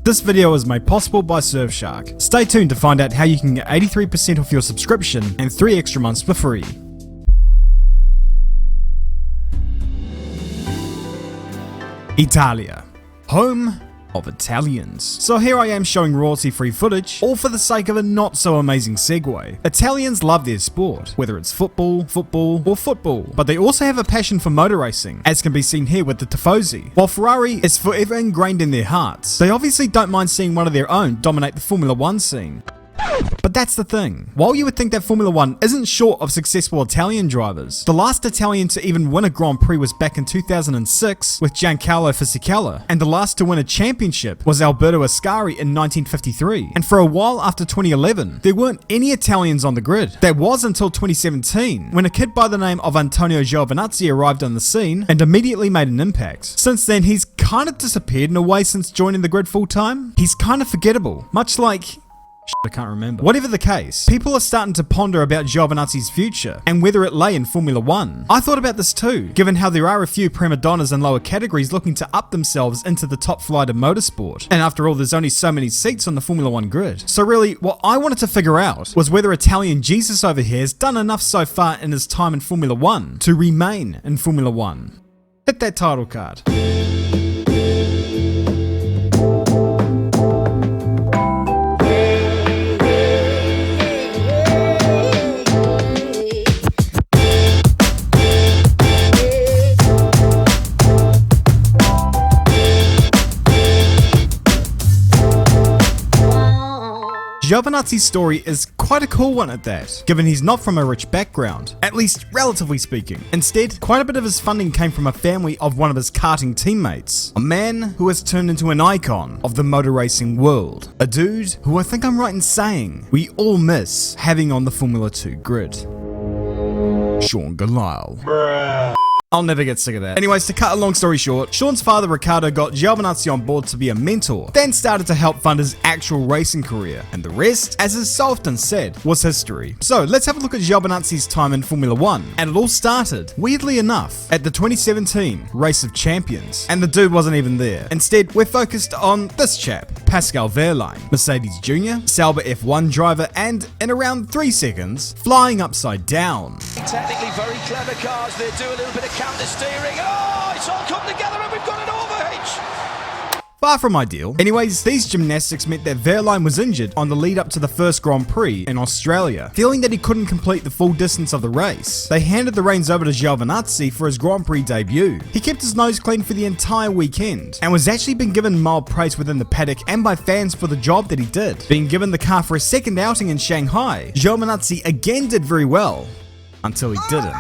This video is made possible by Surfshark. Stay tuned to find out how you can get 83% off your subscription and 3 extra months for free. Italia, home of Italians. So here I am showing royalty-free footage, all for the sake of a not so amazing segue. Italians love their sport, whether it's football, or football, but they also have a passion for motor racing, as can be seen here with the Tifosi. While Ferrari is forever ingrained in their hearts, they obviously don't mind seeing one of their own dominate the Formula 1 scene. But that's the thing. While you would think that Formula 1 isn't short of successful Italian drivers, the last Italian to even win a Grand Prix was back in 2006 with Giancarlo Fisichella, and the last to win a championship was Alberto Ascari in 1953. And for a while after 2011, there weren't any Italians on the grid. That was until 2017, when a kid by the name of Antonio Giovinazzi arrived on the scene and immediately made an impact. Since then, he's kind of disappeared in a way since joining the grid full time. He's kind of forgettable, much like I can't remember. Whatever the case, people are starting to ponder about Giovinazzi's future and whether it lay in Formula 1. I thought about this too, given how there are a few prima donnas in lower categories looking to up themselves into the top flight of motorsport. And after all, there's only so many seats on the Formula 1 grid. So really, what I wanted to figure out was whether Italian Jesus over here has done enough so far in his time in Formula 1 to remain in Formula 1. Hit that title card. Giovinazzi's story is quite a cool one at that, given he's not from a rich background, at least relatively speaking. Instead, quite a bit of his funding came from a family of one of his karting teammates, a man who has turned into an icon of the motor racing world, a dude who I think I'm right in saying we all miss having on the Formula 2 grid. Sean Galile. Bruh. I'll never get sick of that. Anyways, to cut a long story short, Sean's father Riccardo got Giovinazzi on board to be a mentor, then started to help fund his actual racing career, and the rest, as is so often said, was history. So let's have a look at Giovinazzi's time in Formula 1, and it all started, weirdly enough, at the 2017 Race of Champions, and the dude wasn't even there. Instead, we're focused on this chap, Pascal Wehrlein, Mercedes Jr., Sauber F1 driver, and in around 3 seconds, flying upside down. Technically very clever cars, they do a little bit of counter steering. Oh, it's all come together and we've got an overhitch. Far from ideal. Anyways, these gymnastics meant that Wehrlein was injured on the lead up to the first Grand Prix in Australia, feeling that he couldn't complete the full distance of the race. They handed the reins over to Giovinazzi for his Grand Prix debut. He kept his nose clean for the entire weekend, and was actually been given mild praise within the paddock and by fans for the job that he did. Being given the car for a second outing in Shanghai, Giovinazzi again did very well, until he didn't.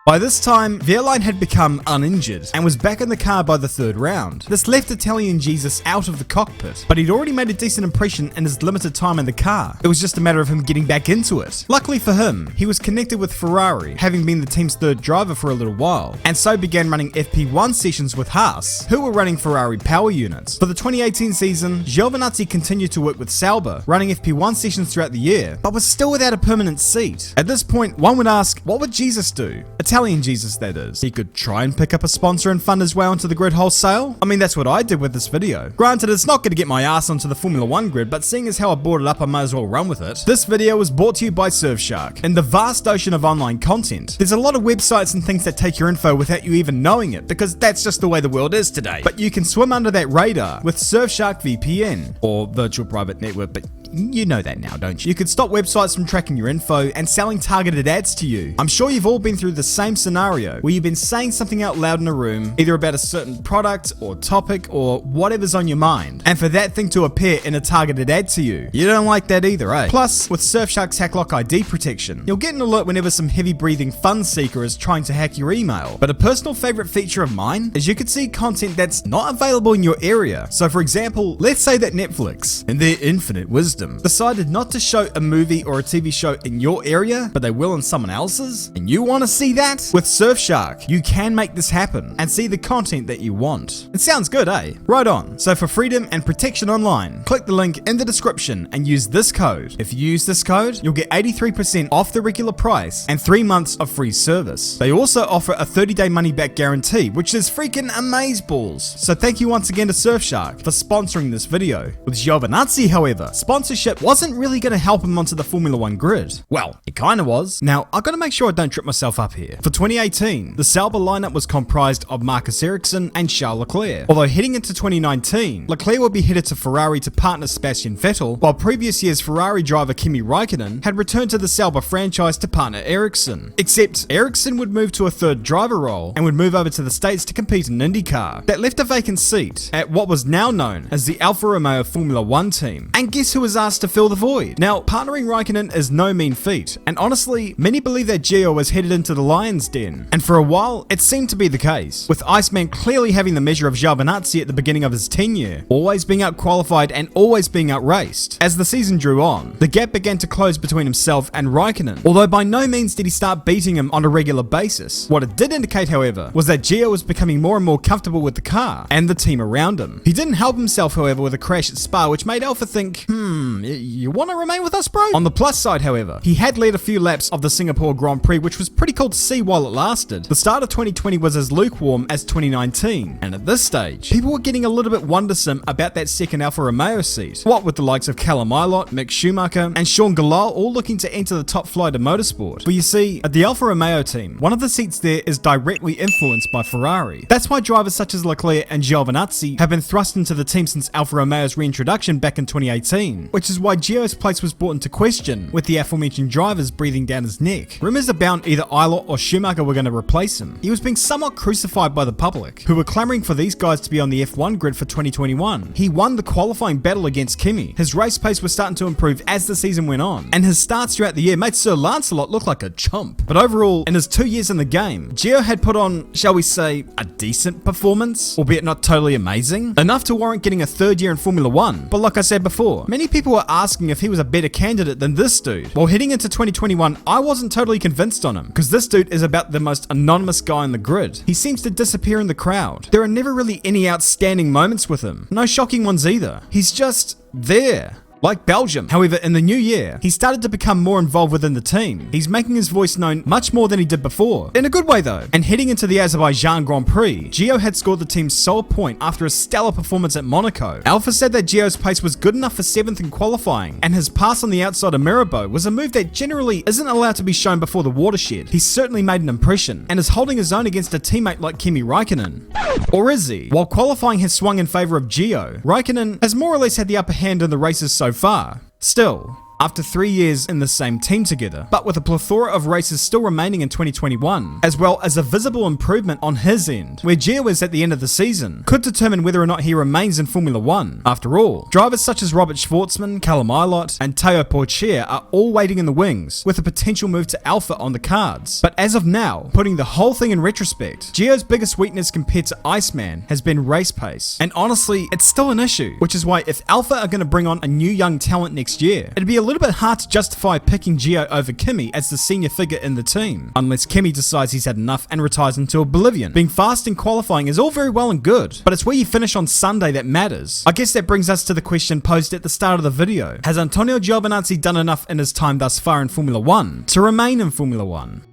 By this time, Wehrlein had become uninjured and was back in the car by the third round. This left Italian Jesus out of the cockpit, but he'd already made a decent impression in his limited time in the car. It was just a matter of him getting back into it. Luckily for him, he was connected with Ferrari, having been the team's third driver for a little while, and so began running FP1 sessions with Haas, who were running Ferrari power units. For the 2018 season, Giovinazzi continued to work with Sauber, running FP1 sessions throughout the year, but was still without a permanent seat. At this point, one would ask, what would Jesus do? Italian Jesus, that is. He could try and pick up a sponsor and fund his way onto the grid wholesale. I mean, that's what I did with this video. Granted, it's not going to get my ass onto the Formula 1 grid, but seeing as how I brought it up, I might as well run with it. This video was brought to you by Surfshark. In the vast ocean of online content, there's a lot of websites and things that take your info without you even knowing it, because that's just the way the world is today. But you can swim under that radar with Surfshark VPN, or Virtual Private Network, but you know that now, don't you? You could stop websites from tracking your info and selling targeted ads to you. I'm sure you've all been through the same scenario where you've been saying something out loud in a room, either about a certain product or topic or whatever's on your mind, and for that thing to appear in a targeted ad to you. You don't like that either, eh? Plus, with Surfshark's HackLock ID protection, you'll get an alert whenever some heavy breathing fun seeker is trying to hack your email. But a personal favorite feature of mine is you could see content that's not available in your area. So for example, let's say that Netflix, in their infinite wisdom, system decided not to show a movie or a TV show in your area, but they will in someone else's? And you want to see that? With Surfshark, you can make this happen and see the content that you want. It sounds good, eh? Right on. So for freedom and protection online, click the link in the description and use this code. If you use this code, you'll get 83% off the regular price and 3 months of free service. They also offer a 30-day money-back guarantee, which is freaking amazeballs. So thank you once again to Surfshark for sponsoring this video. With Giovinazzi, however, sponsorship wasn't really going to help him onto the Formula 1 grid. Well, it kinda was. Now, I've got to make sure I don't trip myself up here. For 2018, the Sauber lineup was comprised of Marcus Ericsson and Charles Leclerc. Although heading into 2019, Leclerc would be headed to Ferrari to partner Sebastian Vettel, while previous year's Ferrari driver Kimi Raikkonen had returned to the Sauber franchise to partner Ericsson. Except Ericsson would move to a third driver role and would move over to the States to compete in IndyCar. That left a vacant seat at what was now known as the Alfa Romeo Formula 1 team. And guess who was asked to fill the void? Now, partnering Raikkonen is no mean feat, and honestly, many believe that Gio was headed into the lion's den. And for a while, it seemed to be the case, with Iceman clearly having the measure of Giovinazzi at the beginning of his tenure, always being out-qualified and always being out-raced. As the season drew on, the gap began to close between himself and Raikkonen, although by no means did he start beating him on a regular basis. What it did indicate, however, was that Gio was becoming more and more comfortable with the car and the team around him. He didn't help himself, however, with a crash at Spa, which made Alfa think, you want to remain with us, bro? On the plus side, however, he had led a few laps of the Singapore Grand Prix, which was pretty cool to see while it lasted. The start of 2020 was as lukewarm as 2019, and at this stage, people were getting a little bit wondersome about that second Alfa Romeo seat. What with the likes of Callum Ilott, Mick Schumacher, and Sean Gallal all looking to enter the top flight of motorsport. But you see, at the Alfa Romeo team, one of the seats there is directly influenced by Ferrari. That's why drivers such as Leclerc and Giovinazzi have been thrust into the team since Alfa Romeo's reintroduction back in 2018, which is why Gio's place was brought into question, with the aforementioned drivers breathing down his neck. Rumours abound either Ilott or Schumacher were going to replace him. He was being somewhat crucified by the public, who were clamouring for these guys to be on the F1 grid for 2021. He won the qualifying battle against Kimi. His race pace was starting to improve as the season went on, and his starts throughout the year made Sir Lancelot look like a chump. But overall, in his 2 years in the game, Gio had put on, shall we say, a decent performance, albeit not totally amazing, enough to warrant getting a third year in Formula 1. But like I said before, many people were asking if he was a better candidate than this dude. While heading into 2021, I wasn't totally convinced on him, because this dude is about the most anonymous guy in the grid. He seems to disappear in the crowd. There are never really any outstanding moments with him. No shocking ones either. He's just there. Like Belgium. However, in the new year, he started to become more involved within the team. He's making his voice known much more than he did before. In a good way though. And heading into the Azerbaijan Grand Prix, Gio had scored the team's sole point after a stellar performance at Monaco. Alfa said that Gio's pace was good enough for 7th in qualifying, and his pass on the outside of Mirabeau was a move that generally isn't allowed to be shown before the watershed. He certainly made an impression, and is holding his own against a teammate like Kimi Raikkonen. Or is he? While qualifying has swung in favour of Gio, Raikkonen has more or less had the upper hand in the races so far. Still, after 3 years in the same team together, but with a plethora of races still remaining in 2021, as well as a visible improvement on his end, where Gio is at the end of the season, could determine whether or not he remains in Formula 1. After all, drivers such as Robert Schwartzman, Callum Ilott, and Teo Pourchaire are all waiting in the wings, with a potential move to Alfa on the cards. But as of now, putting the whole thing in retrospect, Gio's biggest weakness compared to Iceman has been race pace. And honestly, it's still an issue, which is why if Alfa are going to bring on a new young talent next year, it'd be a little bit hard to justify picking Gio over Kimi as the senior figure in the team, unless Kimi decides he's had enough and retires into oblivion. Being fast in qualifying is all very well and good, but it's where you finish on Sunday that matters. I guess that brings us to the question posed at the start of the video. Has Antonio Giovinazzi done enough in his time thus far in Formula 1 to remain in Formula 1?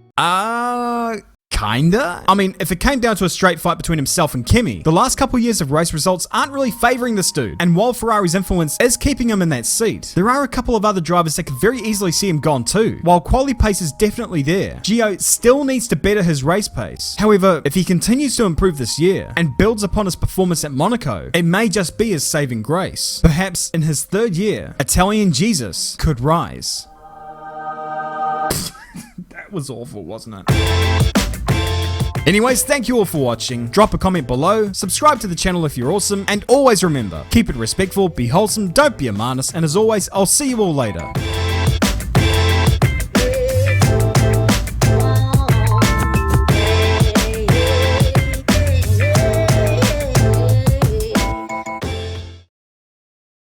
Kinda? I mean, if it came down to a straight fight between himself and Kimi, the last couple years of race results aren't really favouring this dude, and while Ferrari's influence is keeping him in that seat, there are a couple of other drivers that could very easily see him gone too. While quality pace is definitely there, Gio still needs to better his race pace. However, if he continues to improve this year, and builds upon his performance at Monaco, it may just be his saving grace. Perhaps in his third year, Italian Jesus could rise. That was awful, wasn't it? Anyways, thank you all for watching. Drop a comment below, subscribe to the channel if you're awesome, and always remember, keep it respectful, be wholesome, don't be a manus, and as always, I'll see you all later.